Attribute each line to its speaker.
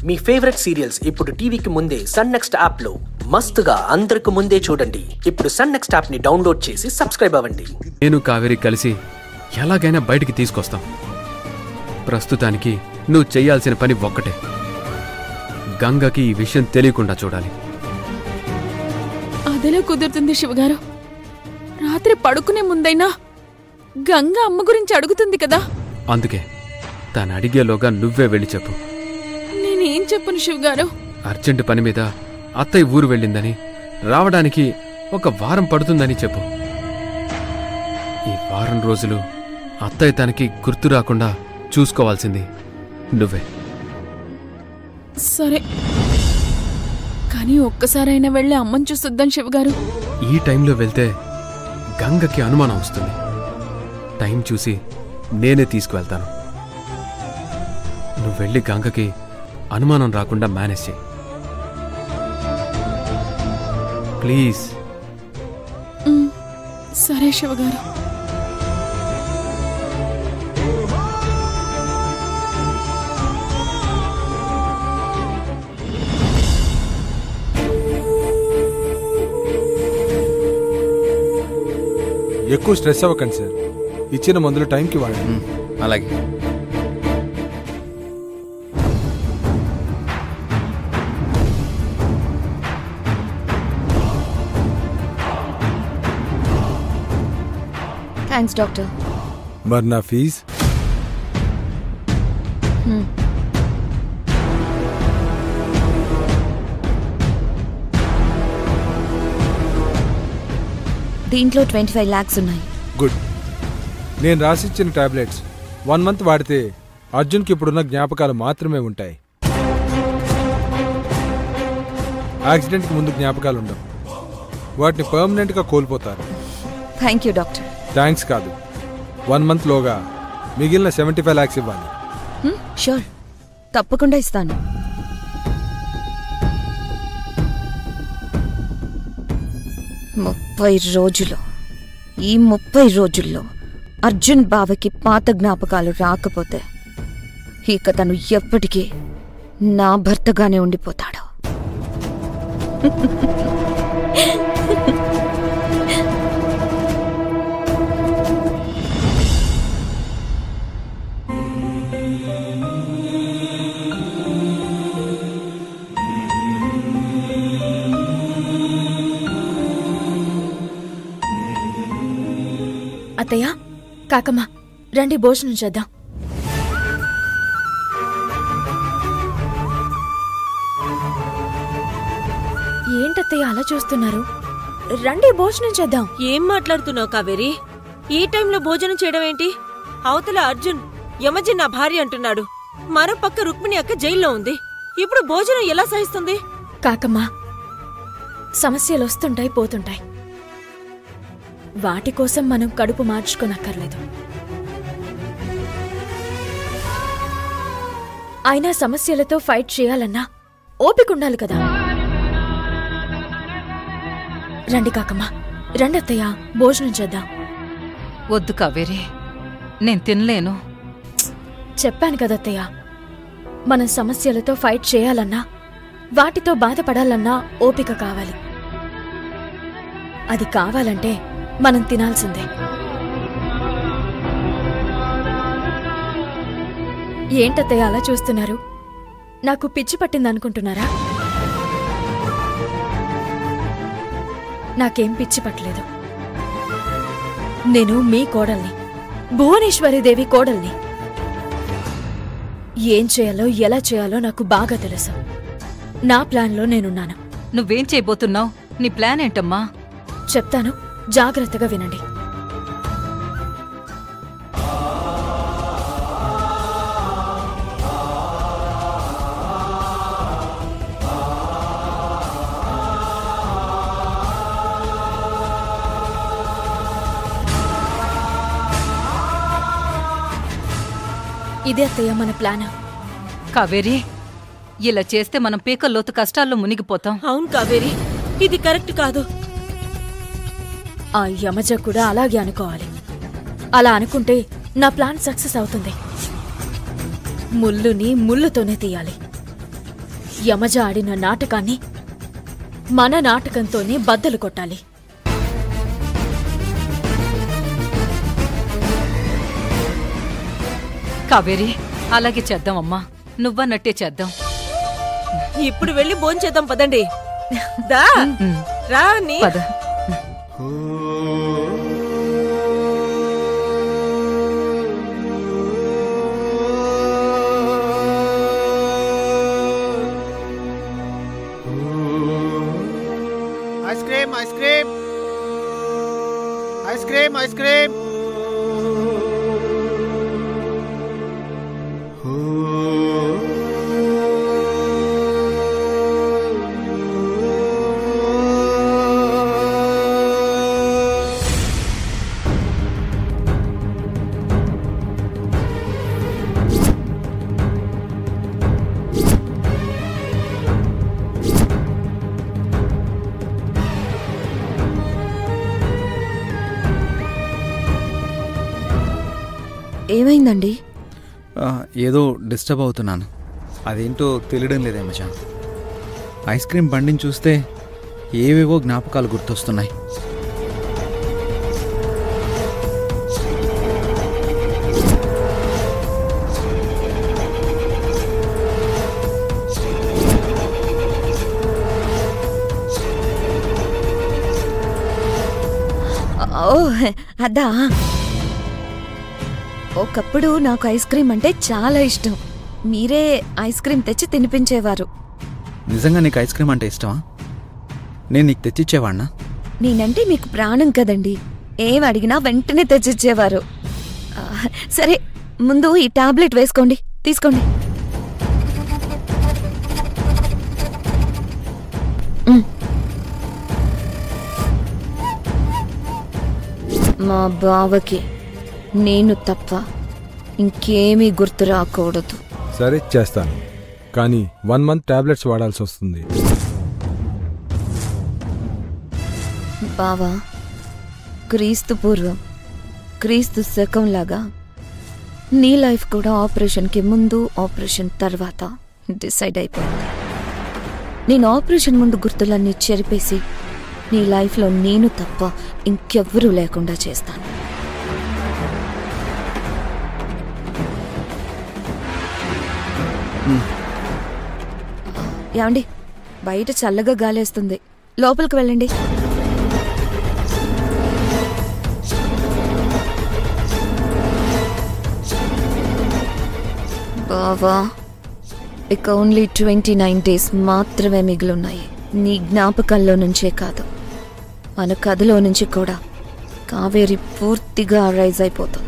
Speaker 1: మీ favourite serials ఇప్పుడు టీవీకి ముందే సన్ నెక్స్ట్ యాప్ లో మస్తుగా అందరికి ముందే చూడండి. ఇప్పుడు సన్ నెక్స్ట్ యాప్ ని డౌన్లోడ్ చేసి సబ్స్క్రైబ్ అవ్వండి.
Speaker 2: నేను కావేరి కలిసి ఎలాగైనా బయటికి తీసుకొస్తాం. ప్రస్తుతానికి నువ్వు చెయ్యాల్సిన పని ఒక్కటే, గంగకి ఈ విషయం తెలియకుండా చూడాలి.
Speaker 3: అదేలా కుదురుతుంది శివగారు? రాత్రి పడుకునే ముందైనా గంగ అమ్మ గురించి అడుగుతుంది కదా.
Speaker 2: అందుకే తను అడిగేలోగా నువ్వే వెళ్ళి చెప్పు.
Speaker 3: నేనేం చెప్పను శివగారు?
Speaker 2: అర్జెంటు పని మీద అత్తయ్య ఊరు వెళ్ళిందని, రావడానికి 1 వారం పడుతుందని చెప్పు. ఈ వారం రోజులు అత్తయ్య తనకి గుర్తు రాకుండా చూసుకోవాల్సింది నువ్వే.
Speaker 3: సరే, కానీ ఒక్కసారైనా వెళ్ళి అమ్మని చూసొద్దాం శివగారు.
Speaker 2: ఈ టైంలో వెళ్తే గంగకి అనుమానం వస్తుంది. టైం చూసి నేనే తీసుకువెళ్తాను. నువ్వు వెళ్ళి గంగకి అనుమానం రాకుండా మేనేజ్ చేయి ప్లీజ్.
Speaker 3: సరే శివగారు.
Speaker 4: ఎక్కువ స్ట్రెస్ అవ్వకండి సార్, ఇచ్చిన మందులు టైంకి వాడండి.
Speaker 5: అలాగే.
Speaker 6: Thanks doctor.
Speaker 4: మరి నా ఫీజ్?
Speaker 6: దీంట్లో 25 lakhs ఉన్నాయి.
Speaker 4: గుడ్. నేను రాసిచ్చిన టాబ్లెట్స్ 1 month వాడితే అర్జున్కి ఇప్పుడున్న జ్ఞాపకాలు మాత్రమే ఉంటాయి. యాక్సిడెంట్కి ముందు జ్ఞాపకాలు ఉండవు, వాటిని పర్మనెంట్గా కోల్పోతారు.
Speaker 6: Thank you doctor.
Speaker 4: థ్యాంక్స్ కాదు, 1 month లోగా మిగిలిన 75 lakhs ఇవ్వాలి.
Speaker 6: షూర్, తప్పకుండా ఇస్తాను. ఈ 30 రోజుల్లో అర్జున్ బావకి పాత జ్ఞాపకాలు రాకపోతే ఇక తను ఎప్పటికీ నా భర్తగానే ఉండిపోతాడు.
Speaker 3: అత్తయ్య, కాకమ్మ, రండి భోజనం చేద్దాం. ఏంటత్తయ్య అలా చూస్తున్నారు? రండి భోజనం చేద్దాం.
Speaker 7: ఏం మాట్లాడుతున్నావు కావేరి? ఈ టైంలో భోజనం చేయడం ఏంటి? అవతల అర్జున్ యమజీ నా భార్య అంటున్నాడు, మరో పక్క రుక్మిణి అక్క జైల్లో ఉంది. ఇప్పుడు భోజనం ఎలా సహిస్తుంది?
Speaker 3: కాకమ్మ, సమస్యలు వస్తుంటాయి పోతుంటాయి, వాటి కోసం మనం కడుపు మార్చుకోనక్కర్లేదు. అయినా సమస్యలతో ఫైట్ చేయాలన్నా ఓపిక ఉండాలి కదా. రండి కాకమ్మ, రండి అత్తయ్య, భోజనం చేద్దాం.
Speaker 8: వద్దు కావేరి, నేను తినలేను.
Speaker 3: చెప్పాను కదత్తయ్య, మనం సమస్యలతో ఫైట్ చేయాలన్నా వాటితో బాధపడాలన్నా ఓపిక కావాలి. అది కావాలంటే మనం తినాల్సిందే. ఏంటత్తయ్య అలా చూస్తున్నారు? నాకు పిచ్చి పట్టిందనుకుంటున్నారా? నాకేం పిచ్చి పట్టలేదు. నేను మీ కోడల్ని, భువనేశ్వరీదేవి కోడల్ని. ఏం చేయాలో ఎలా చేయాలో నాకు బాగా తెలుసు. నా ప్లాన్లో నేనున్నాను.
Speaker 8: నువ్వేం చేయబోతున్నావు? నీ ప్లాన్ ఏంటమ్మా?
Speaker 3: చెప్తాను, జాగ్రత్తగా వినండి. ఇదే అత్తయ్య మన ప్లాన్.
Speaker 8: కావేరి, ఇలా చేస్తే మనం పీకల్లోతు కష్టాల్లో మునిగిపోతాం.
Speaker 7: అవును కావేరి, ఇది కరెక్ట్ కాదు.
Speaker 3: ఆ యమజ కూడా అలాగే అనుకోవాలి. అలా అనుకుంటే నా ప్లాన్ సక్సెస్ అవుతుంది. ముల్లుని ముల్లుతోనే తీయాలి. యమజ ఆడిన నాటకాన్ని మన నాటకంతోనే బద్దలు కొట్టాలి.
Speaker 8: కావేరి, అలాగే చేద్దామమ్మా. నువ్వన్నట్టే చేద్దాం.
Speaker 7: ఇప్పుడు వెళ్ళి భోంచేద్దాం పదండి. దా రా నీ.
Speaker 8: పద.
Speaker 5: Ice cream ice cream ice cream ice cream.
Speaker 6: ఏమైందండి?
Speaker 9: ఏదో డిస్టర్బ్ అవుతున్నాను. అదేంటో తెలియడం లేదే మచా. ఐస్ క్రీమ్ బండిని చూస్తే ఏవేవో జ్ఞాపకాలు గుర్తొస్తున్నాయి.
Speaker 6: ఓ అదా, ఒకప్పుడు నాకు ఐస్ క్రీమ్ అంటే చాలా ఇష్టం. మీరే ఐస్ క్రీమ్ తెచ్చి తినిపించేవారు.
Speaker 9: నిజంగా నీకు ఐస్ క్రీమ్ అంటే ఇష్టమా? నేను నీకు తెచ్చిచ్చేవాడినా?
Speaker 6: నేనంటే మీకు ప్రాణం కదండి. ఏం అడిగినా వెంటనే తెచ్చిచ్చేవారు. సరే, ముందు ఈ టాబ్లెట్ వేసుకోండి, తీసుకోండి. మా బావకి నేను తప్ప ఇంకేమీ గుర్తు రాకూడదు.
Speaker 4: సరే చేస్తాను, కానీ 1 month టాబ్లెట్స్ వాడాల్సి వస్తుంది.
Speaker 6: బావా, క్రీస్తు పూర్వం క్రీస్తు శకం లాగా నీ లైఫ్ కూడా ఆపరేషన్కి ముందు ఆపరేషన్ తర్వాత డిసైడ్ అయిపోయింది. నేను ఆపరేషన్ ముందు గుర్తులన్నీ చెరిపేసి నీ లైఫ్లో నేను తప్ప ఇంకెవ్వరూ లేకుండా చేస్తాను. ఏమండి, బయట చల్లగా గాలేస్తుంది, లోపలికి వెళ్ళండి. బావా, ఇక ఓన్లీ 29 days మాత్రమే మిగిలిన్నాయి. నీ జ్ఞాపకాల్లో నుంచే కాదు, మన కథలో నుంచి కూడా కావేరి పూర్తిగా రైజ్ అయిపోతుంది.